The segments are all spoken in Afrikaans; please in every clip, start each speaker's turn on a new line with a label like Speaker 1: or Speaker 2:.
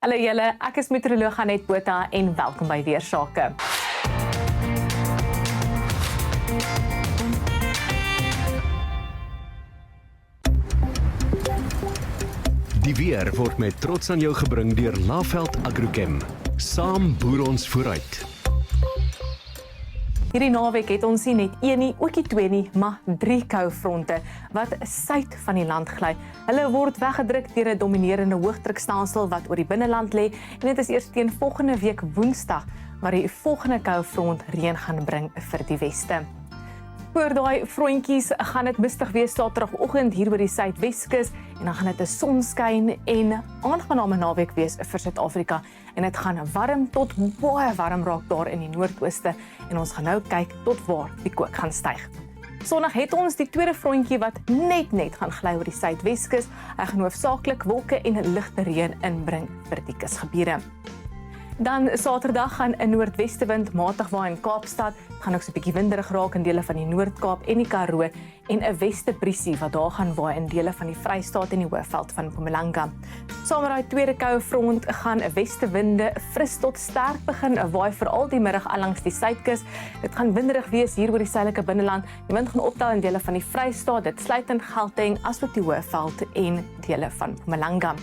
Speaker 1: Hallo julle, ek is meteoroloog Anet Botha en welkom by Weersake.
Speaker 2: Die weer word met trots aan jou gebring deur Laveld Agrochem. Saam boer ons vooruit.
Speaker 1: Hierdie naweek het ons nie net een nie, ook nie twee nie, maar 3 koufronte wat suid van die land gly. Hulle word weggedruk deur 'n dominerende hoëdrukstelsel wat oor die binneland lê en dit is eers teen volgende week Woensdag waar die volgende koufront reën gaan bring vir die weste. Voor daai frontjies gaan dit mistig wees Saterdagoggend hier oor die Suidweskus en dan gaan dit 'n sonskyn en aangename naweek wees vir Suid-Afrika en dit gaan warm tot baie warm raak daar in die noordooste en ons gaan nou kyk tot waar die kook gaan styg. Sondag het ons die tweede frontjie wat net gaan gly oor die Suidweskus. Hy gaan hoofsaaklik wolke en ligte reën inbring vir die kusgebiede. Dan Saterdag gaan 'n noordwestewind matig waai in Kaapstad. Dit gaan ook so 'n bietjie winderig raak in dele van die Noord-Kaap en die Karoo en 'n westebriesie wat daar gaan waai in dele van die Vrystaat en die Hoëveld van Mpumalanga. Saam met daai tweede koue front gaan 'n westewinde fris tot sterk begin waai veral die middag langs die suidkus. Dit gaan winderig wees hier oor die suidelike binneland. Die wind gaan optel in dele van die Vrystaat, dit sluit in Gauteng asook die Hoëveld en dele van Mpumalanga.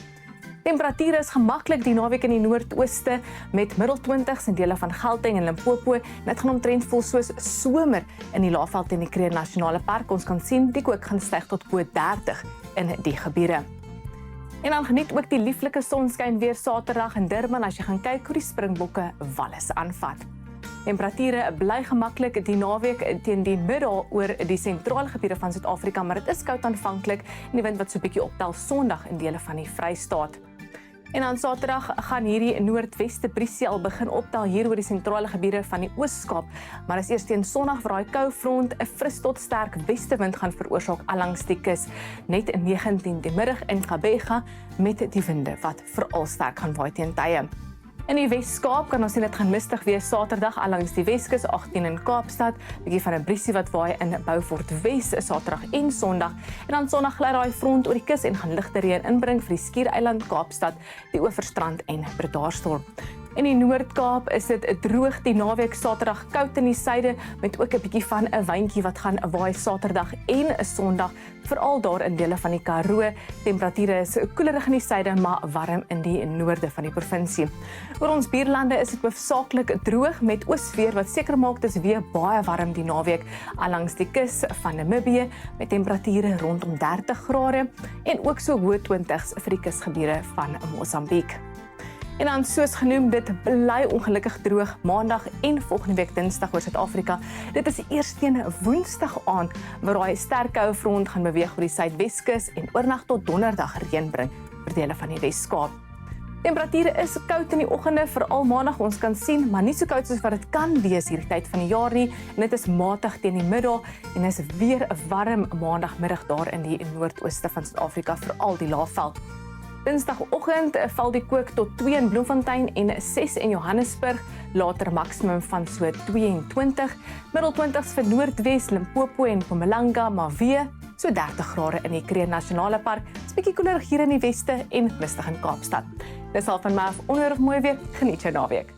Speaker 1: Temperature is gemaklik die naweek in die noordooste met middel 20s in dele van Gauteng en Limpopo. Dit gaan omtrent voel soos somer in die Laveld en die Kruger Nasionale Park. Ons kan sien die kook gaan styg tot bo 30 in die gebiede. En dan geniet ook die lieflike sonskyn weer Saterdag in Durban as jy gaan kyk hoe die Springbokke Wallis aanvat. Temperature bly gemaklik die naweek teen die middag oor die sentrale gebiede van Suid-Afrika, maar dit is koud aanvanklik en die wind wat so 'n bietjie optel Sondag in dele van die Vrystaat. En dan Saterdag gaan hierdie noordweste briesie al begin optel hier oor die sentrale gebiede van die Oos-Kaap, maar is eers teen Sondag waar daai koufront 'n fris tot sterk westewind gaan veroorsaak langs die kus, net in 19 die middag in Gqeberha met die winde wat veral sterk gaan waai teen tye. In die Wes-Kaap kan ons sien dit gaan mistig wees Saterdag langs die Weskus 18 in Kaapstad, bietjie van 'n briesie wat waai in Beaufort Wes Saterdag en Sondag. En dan Sondag gly daai front oor die kus en gaan ligte reën inbring vir die Skiereiland, Kaapstad, die Oeverstrand en Bredasdorp. In die Noord-Kaap is dit droog die naweek Saterdag koud in die suide met ook 'n bietjie van 'n wyntjie wat gaan waai Saterdag en 'n Sondag veral daar in dele van die Karoo. Temperature is koelerig in die suide maar warm in die noorde van die provinsie. Oor ons buurlande is dit hoofsaaklik droog met oosveer wat seker maak dit is weer baie warm die naweek langs die kus van Namibië met temperature rondom 30 grade en ook so hoë 20s vir die kusgebiede van Mosambiek. En dan soos genoem, dit bly ongelukkig droog Maandag en volgende week Dinsdag oor Suid-Afrika. Dit is eers teen Woensdag aand waar daai sterk koue front gaan beweeg oor die Suidweskus en oornag tot Donderdag reën bring vir dele van die Wes-Kaap. Temperature is koud in die oggende, veral Maandag ons kan sien, maar nie so koud soos wat dit kan wees hierdie tyd van die jaar nie. En dit is matig teen die middag en is weer 'n warm Maandagmiddag daar in die noordooste van Suid-Afrika, veral die Laveld. Dinsdagoggend val die kook tot 2 in Bloemfontein en 6 in Johannesburg, later maksimum van so 22, middel 20s vir Noordwes, Limpopo en Mpumalanga, maar weer so 30 grade in die Kruger Nasionale Park. Dit's bietjie koeler hier in die weste en mistig in Kaapstad. Dis al van my af, onder of mooi weer, geniet jou naweek.